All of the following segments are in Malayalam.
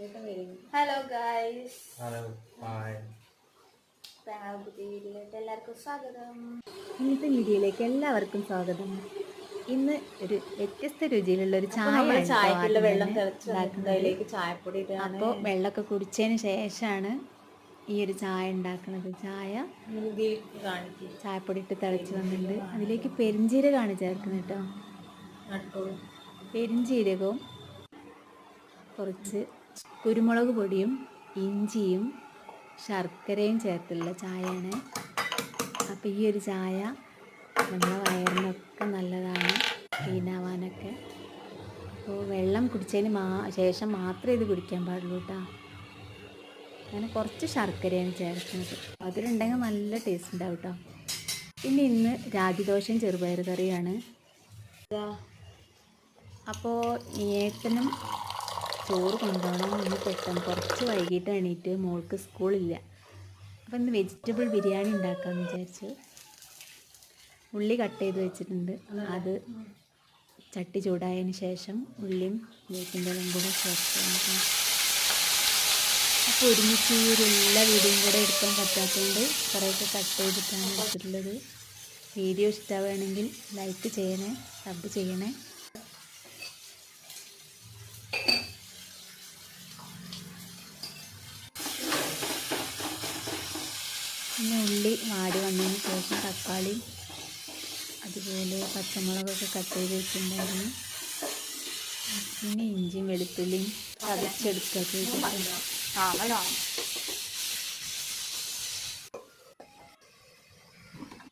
Hello guys, hello hi. പുതിയ വീഡിയോയിലേക്ക് എല്ലാവർക്കും സ്വാഗതം. ഇന്നത്തെ വീഡിയോയിലേക്ക് എല്ലാവർക്കും സ്വാഗതം. ഇന്ന് ഒരു വ്യത്യസ്ത രുചിയിലുള്ള ഒരു ചായക്കുള്ള വെള്ളം ചായ ചായപ്പൊടി അപ്പോൾ വെള്ളമൊക്കെ കുടിച്ചതിന് ശേഷമാണ് ഈ ഒരു ചായ ഉണ്ടാക്കുന്നത്. ചായപ്പൊടി ഇട്ട് തിളച്ച് വന്നിട്ടുണ്ട്. അതിലേക്ക് പെരിഞ്ജീരകമാണ് ചേർക്കുന്നത് കേട്ടോ. പെരിഞ്ജീരകവും കുറച്ച് കുരുമുളക് പൊടിയും ഇഞ്ചിയും ശർക്കരയും ചേർത്തുള്ള ചായയാണ്. അപ്പോൾ ഈ ഒരു ചായ നമ്മുടെ വയറിനൊക്കെ നല്ലതാണ്, ക്ലീനാവാനൊക്കെ. അപ്പോൾ വെള്ളം കുടിച്ചതിന് ശേഷം മാത്രമേ ഇത് കുടിക്കാൻ പാടുള്ളൂ കേട്ടോ. അങ്ങനെ കുറച്ച് ശർക്കരയാണ് ചേർക്കുന്നത്. അതിലുണ്ടെങ്കിൽ നല്ല ടേസ്റ്റ് ഉണ്ടാവും കേട്ടോ. പിന്നെ ഇന്ന് രാഗിദോശയും ചെറുപയർ കറിയാണ്. അപ്പോൾ ഏട്ടനും ചോറ് കൊണ്ടുപോകണം. ഇന്ന് പെട്ടെന്ന് കുറച്ച് വൈകിട്ട് എണീറ്റ്, മോൾക്ക് സ്കൂളില്ല. അപ്പോൾ ഇന്ന് വെജിറ്റബിൾ ബിരിയാണി ഉണ്ടാക്കാമെന്ന് വിചാരിച്ചു. ഉള്ളി കട്ട് ചെയ്ത് വെച്ചിട്ടുണ്ട്. അത് ചട്ടി ചൂടായതിന് ശേഷം ഉള്ളിയും വേപ്പിൻ്റെലും കൂടെ ചേർത്ത്. അപ്പോൾ ഒരുമിച്ച് ഈ ഒരു എല്ലാ വീഡിയോയും കൂടെ എടുക്കാൻ പറ്റാത്തതുകൊണ്ട് കുറേയൊക്കെ കട്ട് ചെയ്തിട്ടാണ് എടുത്തിട്ടുള്ളത്. വീഡിയോ ഇഷ്ടമാണെങ്കിൽ ലൈക്ക് ചെയ്യണേ, സബ് ചെയ്യണേ. പിന്നെ ഉള്ളി വാടി വന്നതിന് ശേഷം തക്കാളി അതുപോലെ പച്ചമുളകൊക്കെ കട്ട് ചെയ്ത് വെച്ചിട്ടുണ്ടായിരുന്നു. പിന്നെ ഇഞ്ചിയും വെളുത്തുള്ളിയും ചതച്ചെടുക്കുക ചെയ്തിട്ടുണ്ട്.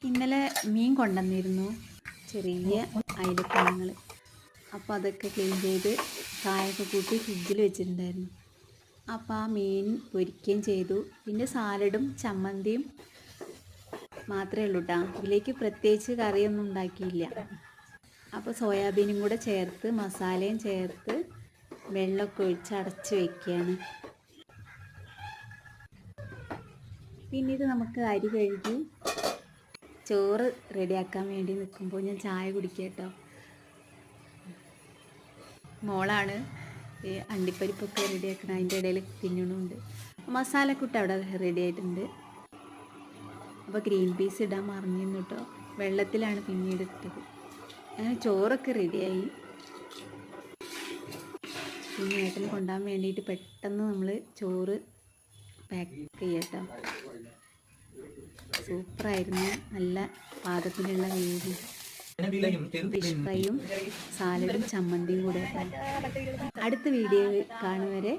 ഇന്നലെ മീൻ കൊണ്ടുവന്നിരുന്നു, ചെറിയ അയിലക്കണ്ണങ്ങൾ. അപ്പോൾ അതൊക്കെ ക്ലീൻ ചെയ്ത് കായൊക്കെ കൂട്ടി ഫ്രിഡ്ജിൽ വെച്ചിട്ടുണ്ടായിരുന്നു. അപ്പോൾ ആ മീൻ പൊരിക്കുകയും ചെയ്തു. പിന്നെ സാലഡും ചമ്മന്തിയും മാത്രമേ ഉള്ളൂ കേട്ടോ. ഇതിലേക്ക് പ്രത്യേകിച്ച് കറിയൊന്നും ഉണ്ടാക്കിയില്ല. അപ്പോൾ സോയാബീനും കൂടെ ചേർത്ത് മസാലയും ചേർത്ത് വെള്ളമൊക്കെ ഒഴിച്ച് അടച്ച് വയ്ക്കുകയാണ്. പിന്നെ ഇത് നമുക്ക് അരി കഴുകി ചോറ് റെഡിയാക്കാൻ വേണ്ടി നിൽക്കുമ്പോൾ ഞാൻ ചായ കുടിക്കുക കേട്ടോ. മോളാണ് അണ്ടിപ്പരിപ്പൊക്കെ റെഡിയാക്കണം, അതിൻ്റെ ഇടയിൽ തിന്നണമുണ്ട്. മസാലക്കൂട്ട് അവിടെ റെഡി ആയിട്ടുണ്ട്. അപ്പോൾ ഗ്രീൻ പീസ് ഇടാൻ മറന്നിരുന്നു കേട്ടോ, വെള്ളത്തിലാണ് പിന്നീട് ഇട്ടത്. അങ്ങനെ ചോറൊക്കെ റെഡിയായി. പിന്നെ ഏട്ടന് കൊണ്ടുപോകാൻ വേണ്ടിയിട്ട് പെട്ടെന്ന് നമ്മൾ ചോറ് പാക്ക് ചെയ്യട്ടോ. സൂപ്പറായിരുന്നു, നല്ല പാകത്തിലുള്ള വേവ്. ഫിഷ് ഫ്രൈയും സാലഡും ചമ്മന്തിയും കൂടെ. അടുത്ത വീഡിയോ കാണുവരെ